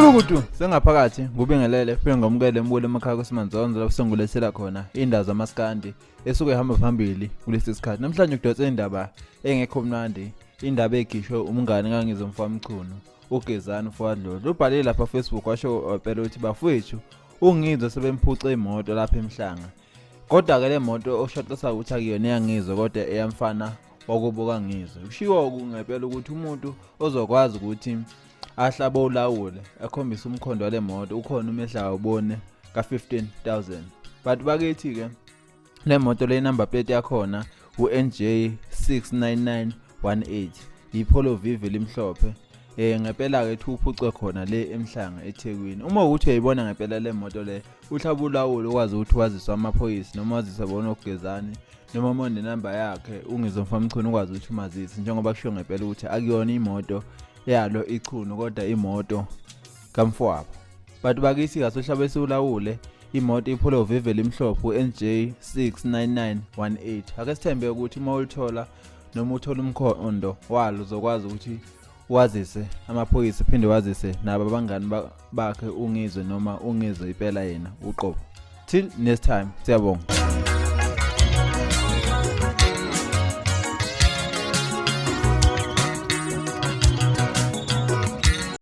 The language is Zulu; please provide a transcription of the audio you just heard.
Ulukudu sengaphakathi ngubingelele fike ngomkele embulo emakhaya kweSimanzonzo lapho sengulethela khona indaba zamaskandi esuke ehamba phambili kulesi sikhathi. Namhlanje ukudotsa indaba engekho mnandi, indaba egisho umngane kaNgizwe mfamchunu uKhuzani uWuhlabe. Ubhalile lapha Facebook washo phela ukuthi bafowethu uNgizwe sebemphuca imoto lapha emhlanga. Kodwa ke le moto oshotisa ukuthi akuyona eyaNgizwe kodwa eyamfana wakubuka Ngizwe. Kushiwo ngempela ukuthi umuntu ozokwazi ukuthi ahlaba ulawule akhombisa umkhondo wale moto ukhona umehla ubone ka15,000. But bakithi ke le moto le number plate yakhona uNJ 69918 iPolo Vivi limhlophe. Ngempela ke uphucwe khona le emhlanga eThekwini. Uma ukuthi uyayibona ngempela le moto le uhlaba ulawule ukwazi ukuthi waziswa amaphoyisa noma waziswa bona uKhuzani noma umonde number yakhe ungizwe mfamchunu ukwazi ukuthi umazisi njengoba kusho ngempela ukuthi akuyona imoto yalo ichunu kodwa imoto kamfowabo. But bakithi kasohlaba esiwulawule imoto iPolo Vivi limhlophe uNJ 69918. Ake sithembe ukuthi uma ulithola noma uthola umkhondo walo uzokwazi ukuthi wazise amaphoyisa phinde wazise nabo abangani bakhe ungizwe noma ungizwe impela yena uqobo. Till next time, siyabonga.